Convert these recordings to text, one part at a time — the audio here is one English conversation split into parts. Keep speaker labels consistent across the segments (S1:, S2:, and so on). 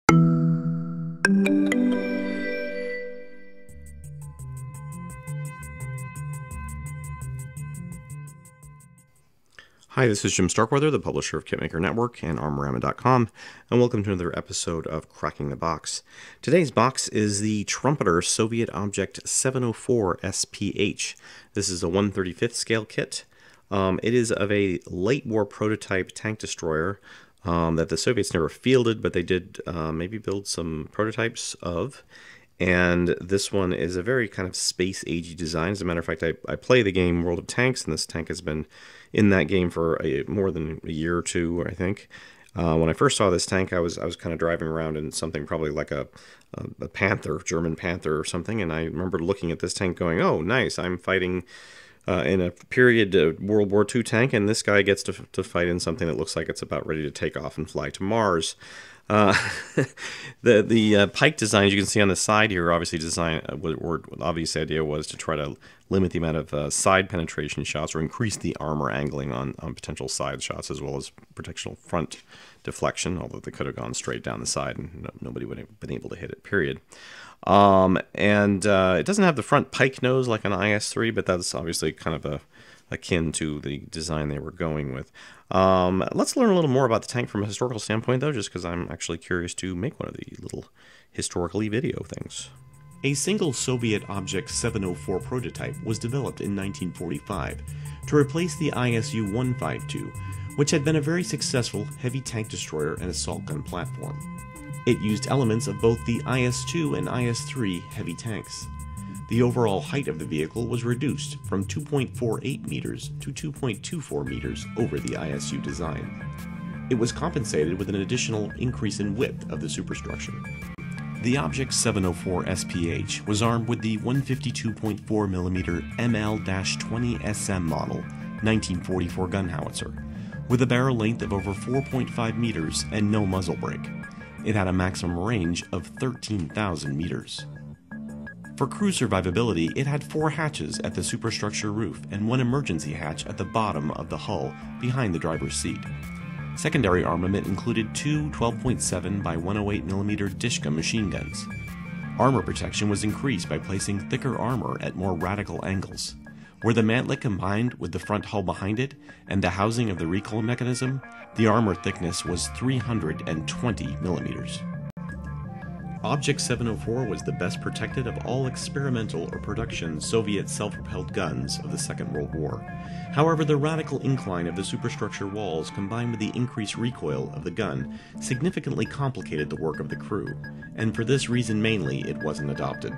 S1: Hi, this is Jim Starkweather, the publisher of KitMaker Network and Armorama.com, and welcome to another episode of Cracking the Box. Today's box is the Trumpeter Soviet Object 704 SPH. This is a 1/35th scale kit. It is of a late war prototype tank destroyer that the Soviets never fielded, but they did maybe build some prototypes of. And this one is a very kind of space-agey design. As a matter of fact, I play the game World of Tanks, and this tank has been in that game for more than a year or two, I think. When I first saw this tank, I was kind of driving around in something probably like a Panther, German Panther or something, and I remember looking at this tank going, oh, nice, I'm fighting in a period World War II tank, and this guy gets to fight in something that looks like it's about ready to take off and fly to Mars. The pike designs you can see on the side here, obviously the obvious idea was to try to limit the amount of side penetration shots or increase the armor angling on potential side shots, as well as potential front deflection, although they could have gone straight down the side and nobody would have been able to hit it, period. It doesn't have the front pike nose like an IS-3, but that's obviously kind of akin to the design they were going with. Let's learn a little more about the tank from a historical standpoint, though, just because I'm actually curious to make one of the little historically video things. A single Soviet Object 704 prototype was developed in 1945 to replace the ISU-152, which had been a very successful heavy tank destroyer and assault gun platform. It used elements of both the IS-2 and IS-3 heavy tanks. The overall height of the vehicle was reduced from 2.48 meters to 2.24 meters over the ISU design. It was compensated with an additional increase in width of the superstructure. The Object 704 SPH was armed with the 152.4mm ML-20SM model 1944 gun howitzer, with a barrel length of over 4.5 meters and no muzzle brake. It had a maximum range of 13,000 meters. For crew survivability, it had 4 hatches at the superstructure roof and 1 emergency hatch at the bottom of the hull behind the driver's seat. Secondary armament included 2 12.7 by 108mm Dishka machine guns. Armor protection was increased by placing thicker armor at more radical angles. Where the mantlet combined with the front hull behind it and the housing of the recoil mechanism, the armor thickness was 320mm. Object 704 was the best protected of all experimental or production Soviet self-propelled guns of the Second World War. However, the radical incline of the superstructure walls combined with the increased recoil of the gun significantly complicated the work of the crew, and for this reason mainly it wasn't adopted.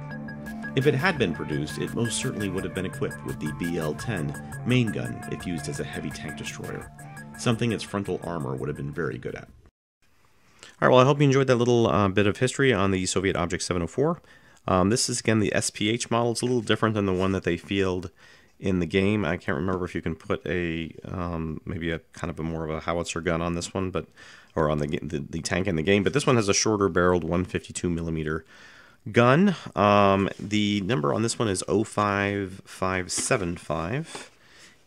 S1: If it had been produced, it most certainly would have been equipped with the BL-10 main gun if used as a heavy tank destroyer, something its frontal armor would have been very good at. All right, well, I hope you enjoyed that little bit of history on the Soviet Object 704. This is, again, the SPH model. It's a little different than the one that they field in the game. I can't remember if you can put maybe a kind of more of a howitzer gun on this one, or on the tank in the game. But this one has a shorter barreled 152mm gun. The number on this one is 05575.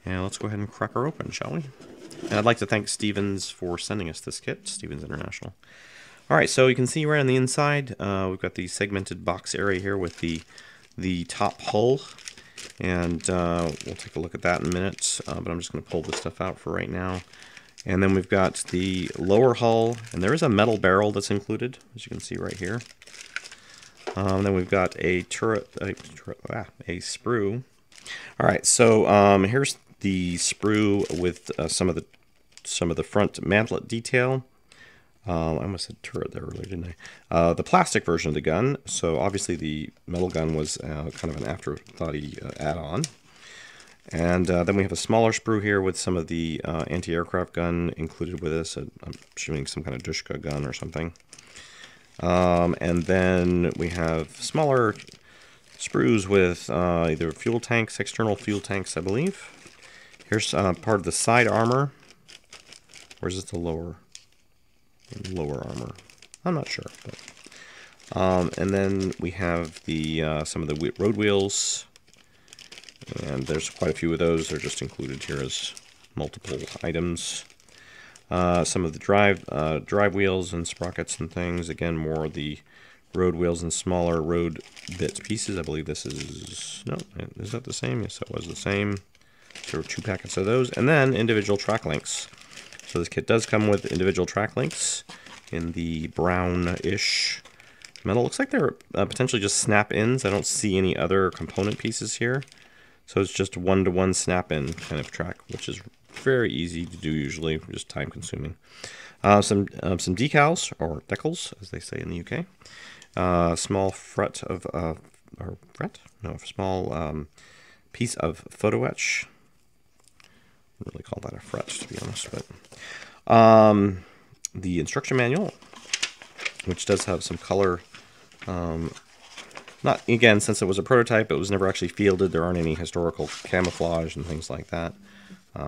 S1: And let's go ahead and crack her open, shall we? And I'd like to thank Stevens for sending us this kit, Stevens International. All right, so you can see right on the inside, we've got the segmented box area here with the top hull. And we'll take a look at that in a minute, but I'm just going to pull this stuff out for right now. And then we've got the lower hull, and there is a metal barrel that's included, as you can see right here. Then we've got a sprue. All right, so here's the sprue with some of the front mantlet detail. I almost said turret there earlier, didn't I? The plastic version of the gun. So obviously the metal gun was kind of an afterthought-y add-on. And then we have a smaller sprue here with some of the anti-aircraft gun included with this. I'm assuming some kind of Dushka gun or something. And then we have smaller sprues with either fuel tanks, external fuel tanks, I believe. Here's part of the side armor. Or is it the lower armor? I'm not sure. But, and then we have the some of the road wheels. And there's quite a few of those. They're just included here as multiple items. Some of the drive wheels and sprockets and things. Again, more of the road wheels and smaller road bits pieces. I believe this is, no, is that the same? Yes, that was the same. So 2 packets of those. And then individual track links. So this kit does come with individual track links in the brownish metal. Looks like they're potentially just snap-ins. I don't see any other component pieces here. So it's just one-to-one snap-in kind of track, which is very easy to do usually, just time-consuming. Some decals, or decals, as they say in the UK. Small fret of, or fret? No, small piece of photo etch. I don't really call that a fret, to be honest, but the instruction manual, which does have some color. Not, again, since it was a prototype, it was never actually fielded. There aren't any historical camouflage and things like that.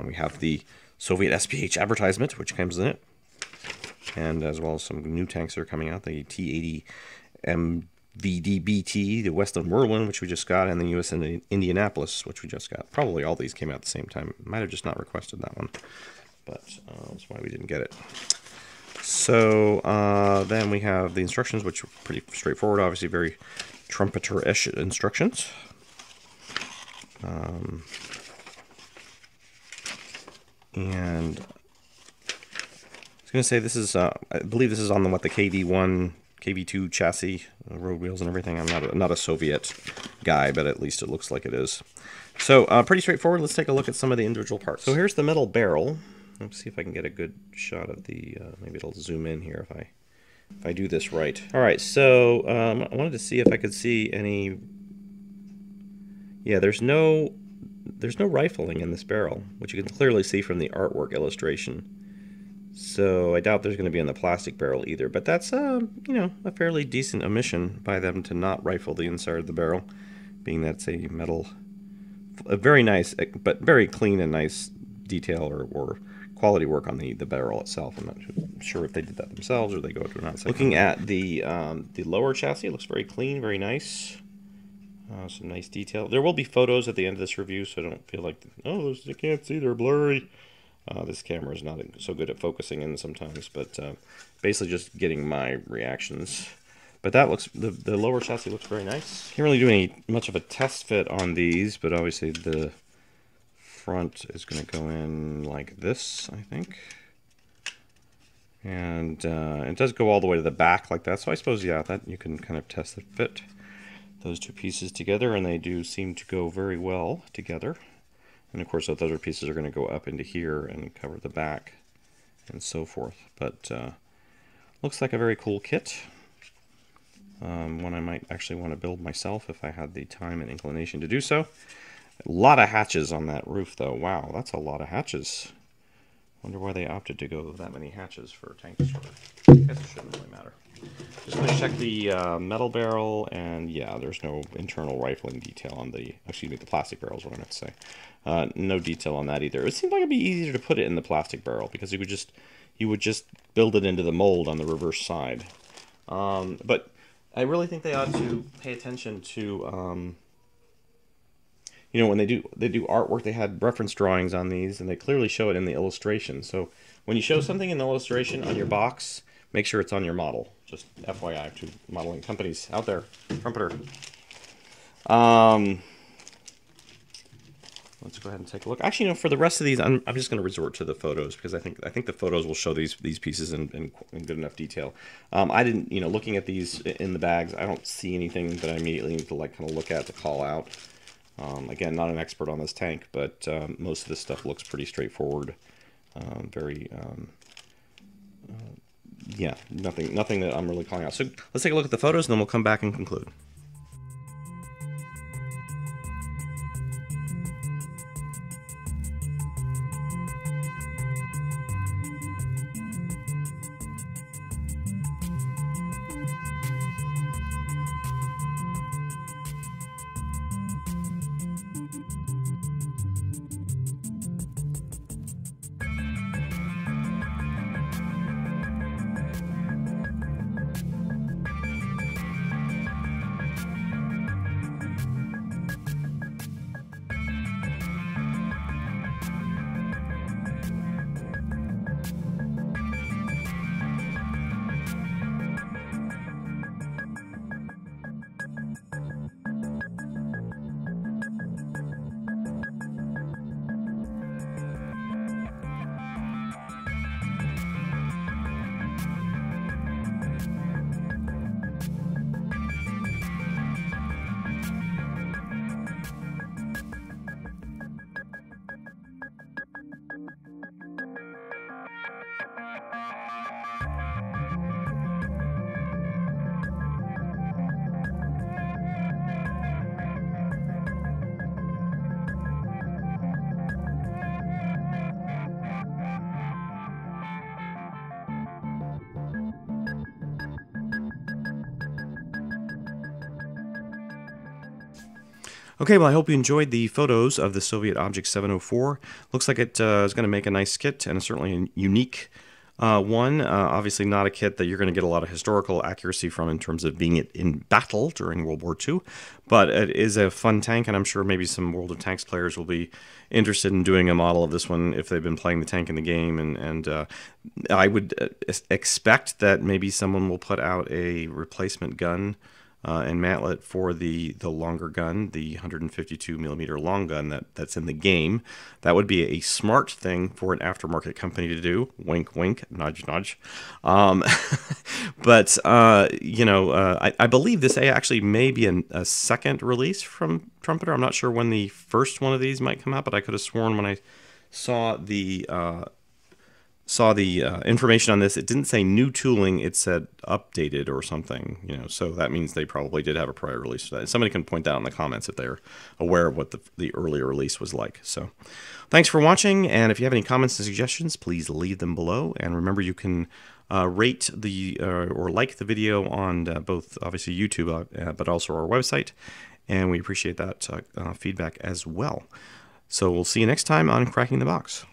S1: We have the Soviet SPH advertisement, which comes in it, and as well as some new tanks that are coming out, the T-80 MVDBT, the Westland Whirlwind, which we just got, and the US Indianapolis, which we just got. Probably all these came out at the same time. Might have just not requested that one, but that's why we didn't get it. So then we have the instructions, which are pretty straightforward, obviously very Trumpeter-ish instructions. And I was going to say this is, I believe this is on the KV1, KV2 chassis, road wheels and everything. I'm not a Soviet guy, but at least it looks like it is. So pretty straightforward. Let's take a look at some of the individual parts. So here's the metal barrel. Let's see if I can get a good shot of the, maybe it'll zoom in here if I do this right. All right, so I wanted to see if I could see any, yeah, there's no rifling in this barrel, which you can clearly see from the artwork illustration. So I doubt there's going to be in the plastic barrel either, but that's, you know, a fairly decent omission by them to not rifle the inside of the barrel, being that it's a metal, a very nice, but very clean and nice detail or quality work on the barrel itself. I'm not sure if they did that themselves or they go to an outside. Looking at the lower chassis, it looks very clean, very nice. Some nice detail. There will be photos at the end of this review, so I don't feel like, oh, you can't see, they're blurry. This camera is not so good at focusing in sometimes, but basically just getting my reactions. But that looks, the lower chassis looks very nice. Can't really do much of a test fit on these, but obviously the front is going to go in like this, I think. And it does go all the way to the back like that, so I suppose, yeah, that you can kind of test the fit. Those two pieces together, and they do seem to go very well together. And of course, those other pieces are going to go up into here and cover the back and so forth. But looks like a very cool kit. One I might actually want to build myself if I had the time and inclination to do so. A lot of hatches on that roof, though. Wow, that's a lot of hatches. Wonder why they opted to go that many hatches for a tank destroyer. I guess it shouldn't really matter. Just going to check the metal barrel, and yeah, there's no internal rifling detail on the, excuse me, the plastic barrel is what I meant to say. No detail on that either. It seemed like it'd be easier to put it in the plastic barrel because you would just build it into the mold on the reverse side. But I really think they ought to pay attention to, you know, when they do artwork, they had reference drawings on these, and they clearly show it in the illustration. So when you show something in the illustration on your box, make sure it's on your model. Just FYI to modeling companies out there. Trumpeter. Let's go ahead and take a look. Actually, you know, for the rest of these, I'm just going to resort to the photos because I think the photos will show these pieces in good enough detail. I didn't, you know, looking at these in the bags, I don't see anything that I immediately need to like kind of look at to call out. Again, not an expert on this tank, but most of this stuff looks pretty straightforward. Yeah, nothing that I'm really calling out. So let's take a look at the photos, and then we'll come back and conclude. Okay, well, I hope you enjoyed the photos of the Soviet Object 704. Looks like it is going to make a nice kit, and certainly a unique one. Obviously not a kit that you're going to get a lot of historical accuracy from in terms of being in battle during World War II, but it is a fun tank, and I'm sure maybe some World of Tanks players will be interested in doing a model of this one if they've been playing the tank in the game, and I would expect that maybe someone will put out a replacement gun and mantlet for the longer gun, the 152 millimeter long gun that's in the game. That would be a smart thing for an aftermarket company to do. Wink, wink, nudge, nudge. But I believe this actually may be a second release from Trumpeter. I'm not sure when the first one of these might come out, but I could have sworn when I saw the information on this, it didn't say new tooling, it said updated or something, so that means they probably did have a prior release for that. Somebody can point that out in the comments if they're aware of what the earlier release was like. So thanks for watching, and if you have any comments and suggestions, please leave them below, and remember you can rate or like the video on both obviously YouTube but also our website, and we appreciate that feedback as well. So we'll see you next time on Cracking the Box.